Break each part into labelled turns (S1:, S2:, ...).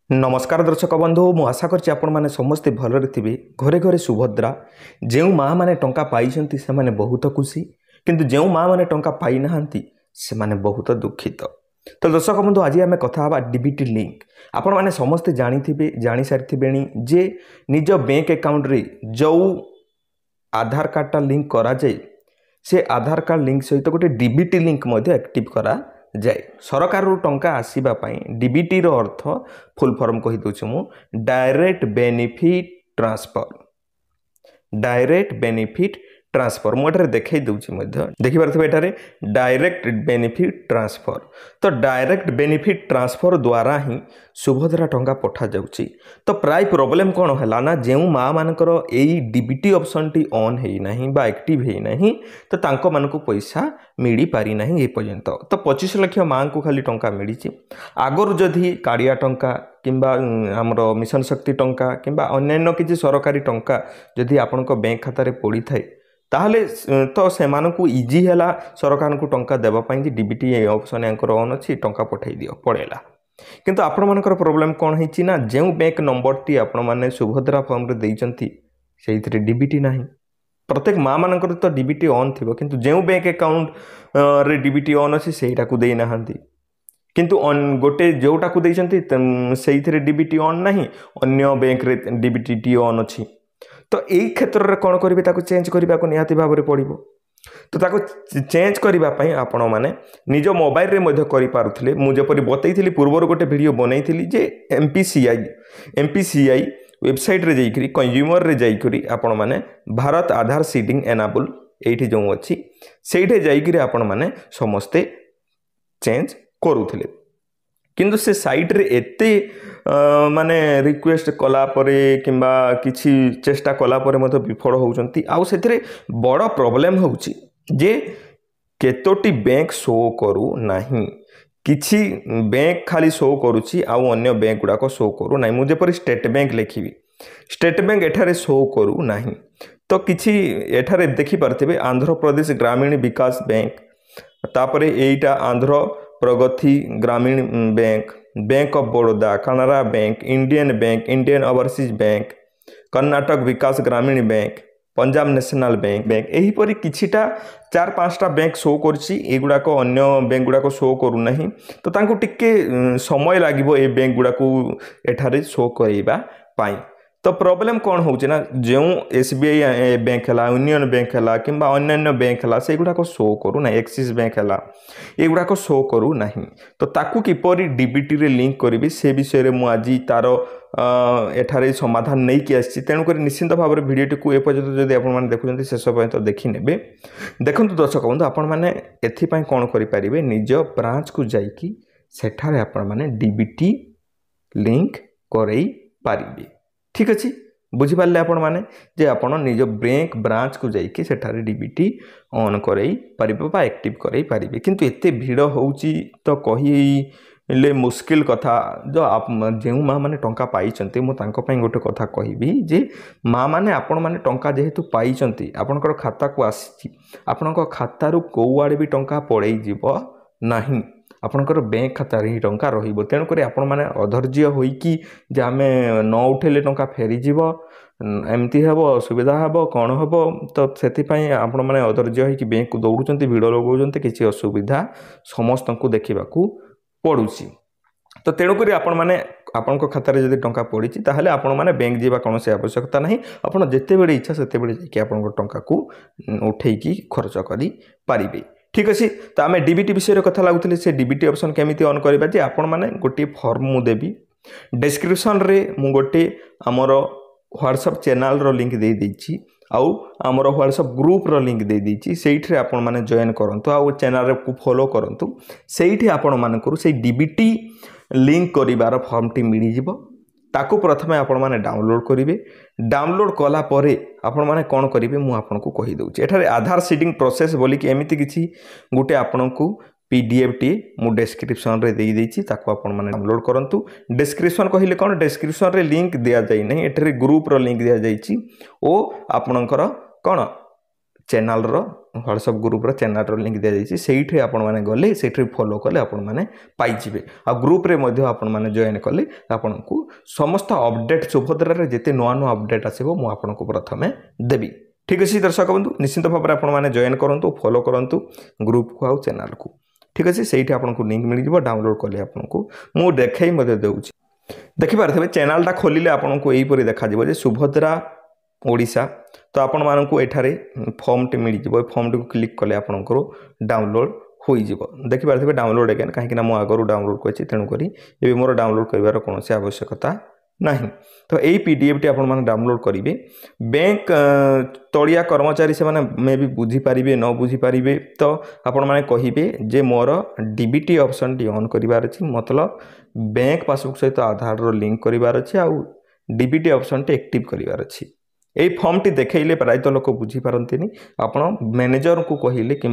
S1: नमस्कार दर्शक बंधु मु आशा करछि आपण माने समस्ते भलरे थिबे। घरे घरे सुभद्रा जेउ माँ माने टंका पाइछंती से माने बहुत खुशी, किंतु जेउ माँ माने टंका पाई नाहंती से माने बहुत दुखित। तो दर्शक बंधु आज आम कथा हवा डीबीटी लिंक। आपण माने समस्ते जानी सारिथिबेणी जे निज बैंक अकाउंट रे जो आधार कार्ड टा लिंक करा जाए से आधार कार्ड लिंक सहित गोटे डीबीटी लिंक मध्य एक्टिव करा जाए। सरकार टंका आसीबा पई डीबीटी रो अर्थ फुल फॉर्म कहि दउछु मु direct benefit transfer. Direct benefit transfer मुझे देखई दूसरी देखी पारे एटारे डायरेक्ट बेनिफिट ट्रांसफर। तो डायरेक्ट बेनिफिट ट्रांसफर द्वारा ही सुभद्रा टंका पठा जाउची। तो प्राय प्रॉब्लम कौन है ना जो माँ मानकर यही डीबीटी ऑप्शन टी ऑन है नहीं बा एक्टिव है नहीं तो तांको मानकु पैसा मिली पारी नहीं ए पर्यंत। तो 25 लाख माँ को खाली टंका मिली। आगर जदि काड़िया टंका किंबा हमरो मिशन शक्ति टंका किंबा अन्यान्य किसी सरकारी टंका जदि आपनको बैंक खाता रे पड़ी थाए ताहले तो से इजी है सरकार को टंका देवाई कि डीबीटी ऑप्शन यांकर ऑन अच्छी टंका पठे दियो पड़ेगा। किंतु आपण मानकर प्रॉब्लम कौन है ना जो बैंक नंबर टी आपण माने सुभद्रा फॉर्म रे देइचंती सेइथरे डीबीटी नाही। प्रत्येक माँ मानकर तो डीबीटी ऑन थिबो किंतु जो बैंक अकाउंट रे डीबीटी ऑन अच्छी सेटा को देई नाहंती, किंतु गोटे जोटा को देइचंती सेइथरे डीबीटी ऑन नाही अन्य बैंक रे डीबीटी टी ऑन अच्छी। तो यही क्षेत्र में कौन करेंगे ताको चेंज करने को निहाती भाव में पड़ो। तो ताको चेंज करने आपण मैंने निज मोबाइल रे मध्य करि पारुथिले। मु जेपरि बतैथिली पूर्वर गोटे वीडियो बनैथिली जे एमपीसीआई वेबसाइट रे जाइकरी कंज्यूमर रे जाइकरी आपण माने भारत आधार सीडिंग एनाबल एठी जो अच्छी सेठे जाइकरी आपण माने समस्ते चेंज करूथिले। किंतु से साइट रे एते माने रिक्वेस्ट कला परे किंबा किछि चेष्टा कला परे मते विफल होउचंती। आउ सेथरे बड़ प्रॉब्लम होउची जे केतोटी बैंक शो करू नाही। किछि बैंक खाली शो करूची आउ अन्य बैंक गुडा को शो करू नाही। मुझे पर स्टेट बैंक लिखिबी स्टेट बैंक एठारे शो करू नाही। तो किछि एठारे देखि पारथिबे आंध्र प्रदेश ग्रामीण विकास बैंक, तापरे एटा Andhra Pragathi Grameena bank, bank of Baroda, Canara bank, Indian overseas bank, Karnataka Vikas Grameena bank, Punjab national bank एहीपरि किछिटा 4-5टा बैंक शो करछि। एगुडाक अन्य बैंक गुडाक शो करू नाही। तो तांको टिके समय लागिबो ए बैंक गुडाक एठारे शो करैबा पाई। तो प्रॉब्लम कौन होउछि ना जो एसबीआई बैंक है, यूनियन बैंक है किंबा अन्य बैंक है से गुडाक शो करू ना, एक्सिस बैंक है एगुडाक शो करू नहीं। तो ताकू किपरि डीबीटी रे लिंक करी से विषय रे मु आज तार एठारे समाधान नहीं कि आछि। तेणुक निश्चिंत भाव में भिडियोटी को एपर्यंत जदि आपण माने देखुछन्ती शेष पर्यंत देखि नेबे। देखंतु दर्शक बंधु आपण माने एथिपाई कोन करि परिबे निज ब्रांच को जाइकी सेठारे आपण माने डीबीटी लिंक करई पारिबे। ठीक अच्छे बुझिपारे आपण मैंने जे आपण निज बैंक ब्रांच को जाइए सेठारे डीबीटी ऑन करई पारिबे बा एक्टिव करई पारिबे। किंतु एते भीड़ होउची तो कहिले मुश्किल कथा। जो माँ माने टंका पाइचंती मु तांको पई गोटे कथा कहबी जे माँ माने आपण माने टंका जेहेतु पाइचंती आपनकर खाता को आसी आपनकर खाता रु को आड़े भी टंका पड़ई जीवो नाही, आपनकर बैंक खाता रे टंका रहिबो। तेणुक आपण माने अधैर्य होइकी जे आमे न उठेले टंका फेरी जीवो एमती हेबो असुविधा हेबो कौन हेबो। तो सेतिपाई आपण माने अधैर्य होइकी बैंक को दौड़ुचंती भिड़ लगाउचंती किछि असुविधा समस्त को देखिबाकू पड़ुची। तो तेणुक आपण माने आपण खाता रे जदि टंका पड़ी ताहले आपण माने बैंक जीवा कौन से आवश्यकता नहीं। आपण जेते बेले इच्छा सेते बेले जाइकी आपण टंका को उठेइकी खर्च करी पारिबे। ठीक अच्छे। तो आम डीबीटी विषय कथा लगुले से डीबीटी ऑप्शन केमिति ऑन करबा जे आपण माने गोटे फॉर्म मु देबी डिस्क्रिप्शन रे मु गोटे हमर व्हाट्सएप चैनल रो लिंक दे देछि आउ हमर व्हाट्सएप ग्रुप रो लिंक दे देछि सेइठरे आपण माने जॉइन करंतु आउ चैनल को फॉलो करंतु। सेइठे आपण माने करू से डीबीटी लिंक करिवार फॉर्म टी मिली जिवो। ताकू प्रथमे आपण माने डाउनलोड करिवे। डाउनलोड कला परे आपण माने कोन करिवे मु आपन को कहि दउछि। एठारे आधार सीडिंग प्रोसेस बोली कि एमिति किछि गुटे आपन को पीडीएफ टी मु डिस्क्रिप्शन रे देई देछि ताकू आपण माने डाउनलोड करंतु। डिस्क्रिप्शन कहिले कोन डिस्क्रिप्शन रे लिंक दिया जाई नै, एठारे ग्रुप रो लिंक दिया जाईछि ओ आपनकर कोन channel WhatsApp group channel link दि जाइए से आपण मैंने गले से फॉलो कले आपण मैंने पाइबे आ ग्रुप रे मध्य आपण मैंने जॉइन कले आपण को समस्त अपडेट सुभद्रा जिते नुआ नुआ अपडेट आसो मुझे प्रथम देवी। ठीक अच्छे दर्शक बंधु निश्चित भाव में आपने जॉइन करूँ फॉलो करूँ ग्रुप को आउ चैनल को। ठीक अच्छे से आपको लिंक मिल जाए डाउनलोड कले आपको मुझे देखे दूसरी देखिपारे चैनलटा खोलिले आपको यहीपरि देखा सुभद्रा ओडिशा तो आपण मानू एठारे फॉर्म टी मिल जाए फॉर्म टी क्लिक कले आपंकर डाउनलोड हो देखिपारे डाउनलोड एगेन कहीं मो आगु डाउनलोड कर तेणुक ये मोर डाउनलोड कर कौन आवश्यकता नहीं। तो यही पीडीएफ टी आपण डाउनलोड करेंगे बैंक तलिया कर्मचारी से माने मे भी बुझीपारे न बुझीपारे तो आपण मैंने कहे जे मोर डीबीटी ऑप्शन टी ऑन करार अच्छी मतलब बैंक पासबुक सहित आधार लिंक करार अच्छे आउ डीबीटी ऑप्शन टी एक्टिव करार अच्छी यही फॉर्म टी देखले प्रायतः लोक बुझीपारती आपण मैनेजर को कहले कि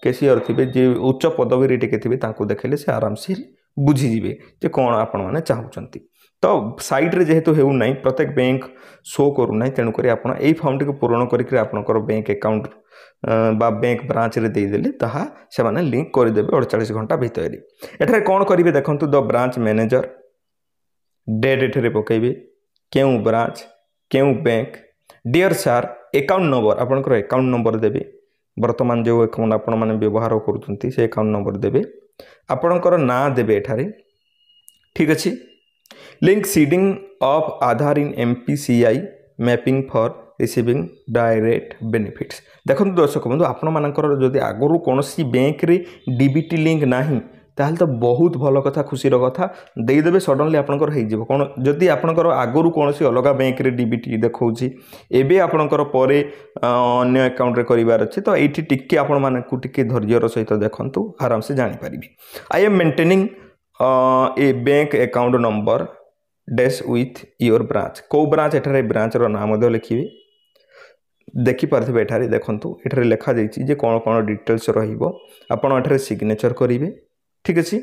S1: कैशियर थे जे उच्च पदवी टे थे देखले से आराम से बुझीजे जे कौन आपण मैंने चाहते तो साइट रे जेहेतु हेउ नहीं प्रत्येक बैंक शो करू नहीं तेणुक आप फॉर्म टी पूरण कर बैंक अकाउंट बा बैंक ब्रांच रे देदेले ताहा से माने लिंक करदे 48 घंटा भितर एठारे कौन करेंगे देखो द ब्रांच मैनेजर डेट एठारे पकेबे केउ ब्रांच केउ बैंक डियर सार अकाउंट नंबर आपनकर अकाउंट नंबर देबे वर्तमान जो अकाउंट आपण माने व्यवहार करूछंती से अकाउंट नंबर देबे आपनकर ना देबे एठारे। ठीक अच्छे link seeding of Aadhaar in MPCI mapping for receiving direct benefits देखो दर्शक बंधु आपण मानकर जदि आगु कौन बैंक रे डीबीटी लिंक नाही ताहले तो बहुत भल कथा खुशीर कथा देदेवे सडनली आपंकर हो कौन जदि आपंकर आगु कौन अलग बैंक रे डीबीटी देखौछि एबे आपंकर परे अन्य अकाउंट रे करिवार अछि तो एठी टिके आपण मानकु टिके धैर्यर सहित देखंतु आराम से जानि परिबे। I am maintaining a bank account number dash with your branch को ब्रांच एठारे ब्रांच रो नाम मध्य लिखिबे देखिपारे एठारे देखंतु एठारे लिखा जाइछि जे कोन कोन डिटेल्स रहिबो आपण एठारे सिग्नेचर करिवे। ठीक अच्छे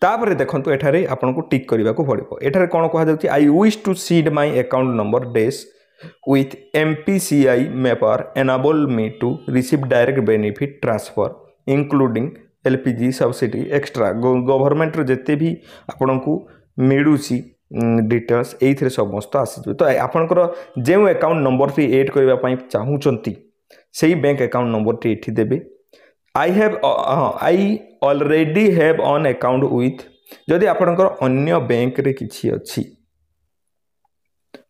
S1: तापर देखंतु एठारे आपन को टिक करबा को पड़िबो एठारे कोन कहा जाउछि I wish to seed my account number dash with MPCI mapper enable me to receive direct benefit transfer including LPG subsidy extra government रो जते भी आपन को मिलुछि डिटेल्स एथरे समस्त आसी तो आपनकर जे अकाउंट नंबर टी ऐड करबा पई चाहूचंती सेही बैंक अकाउंट नंबर टी एठी देबे। आई already have on account with जदि आपनकर अन्य बैंक रे किछि अछि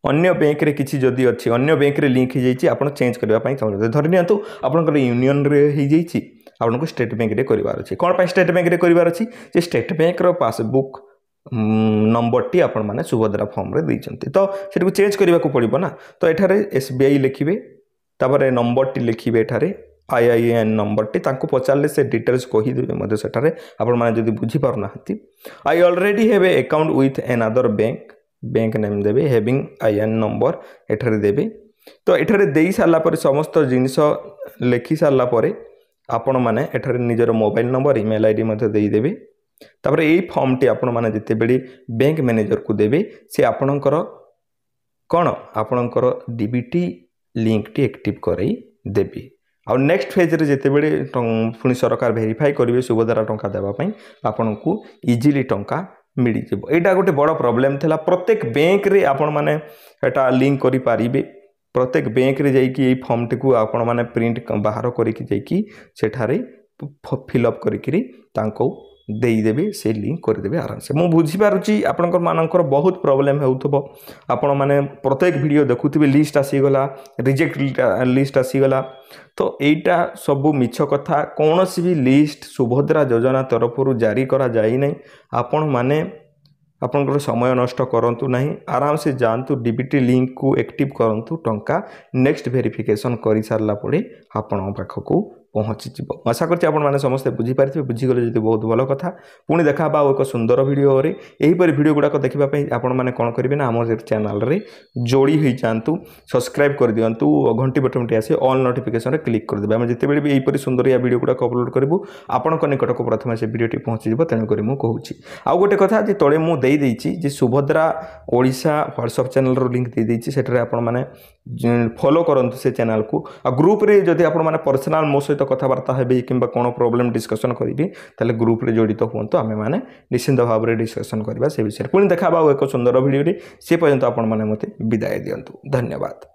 S1: अन्य बैंक रे किछि जदि अछि अन्य बैंक रे लिंक हो जाइछि आपण चेंज करबा पई चाहू धरि नियंतु आपनकर यूनियन रे हो जाइछि आपनको स्टेट बैंक रे करिवार अछि कोन पई स्टेट बैंक रे करिवार अछि जे स्टेट बैंक रो पासबुक नंबर टी आपण माने सुभद्रा फॉर्म रे दैछंती तो सेटू चेंज करबा को पड़िबो ना तो एठारे SBI लिखिबे तापर नंबर टी लिखिबे एठारे IIN नंबर टी तांको पचारले से डिटेल्स कही देबे मधे सेठारे आपण माने जदी बुझी पार नाहंती I already have a account with another bank bank name देबे हैविंग IN नंबर एठारे देबे तो एठारे देई साला पर समस्त जिनिस लिखि साला परे आपण माने एठारे निजर मोबाइल नंबर ईमेल आईडी मधे देई देबे तापर एई फॉर्म टी आपण माने जते बेली बैंक मैनेजर को देबे से आपणकर कोन आपणकर डीबीटी लिंक टी एक्टिव करई देबे आ नेक्स्ट फेज रे जते बेले पुनी सरकार वेरीफाई करिवे सुभद्रा टंका देबा पई आपन को इजीली टंका मिली जेबो एटा गोटे बड़ प्रॉब्लम थला प्रत्येक बैंक रे आपन माने एटा लिंक करि पारिबे प्रत्येक बैंक रे जाई कि ए फॉर्म टी को आपन माने प्रिंट बाहर करि कि जाई कि सेठारे फिल अप करि कि तांको देदेवे से लिंक करदेवे आराम से मुझे बुझीपारुची आपंकर मानकर बहुत प्रॉब्लम होउथबो आपण माने प्रत्येक वीडियो देखुथिबे लिस्ट आसीगला रिजेक्ट लिस्ट आसीगला तो एटा सबु मिछ कथा कौन सी भी लिस्ट सुभद्रा योजना तरफ जारी करा जाई नहीं आपण माने आपंकर समय नष्ट करंतु नहीं आराम से जानतु डीबीटी लिंक को एक्टिव करंतु टंका नेक्स्ट वेरिफिकेशन करि सारला पड़े आपण पाखकू पहुँची जीव आशा करते आपने समस्ते बुझीपारे बुझीगले जी बहुत भल कथा पुणी देखा एक सुंदर भिडियो यहीपरि भिडियो गुड़ाक देखापी आपण मैंने कौन करेंगे ना आम चैनल रे जोड़ी हो जातु सब्सक्राइब कर दिंतु घंटी बटन टी आसे ऑल नोटिफिकेशन क्लिक कर देबे आम जिते भी यहीपरि सुंदर या भिडियो गुड़ाक अपलोड करूँ आपण निकट को प्रथम से भिडियो पहुँची तेणुक मुझे कहूँ आउ गोटे कथा जे तले मुझे सुभद्रा ओडिशा व्हाट्सअप चैनल रो लिंक दे देछि सेठरे आपण माने फॉलो करंतु से चैनल को आ ग्रुप रे जदि आपण माने पर्सनल मो सहित कथबार्ता हेबे किंबा कोन प्रॉब्लम डिस्कशन करिबी ताले ग्रुप रे जड़ित हुंतु आमे माने निश्चिंत भाव रे डिस्कशन करबा से विषय पुणी देखा एक सुंदर वीडियो रे से पर्यंत आपण माने मते विदाय दियंतु धन्यवाद।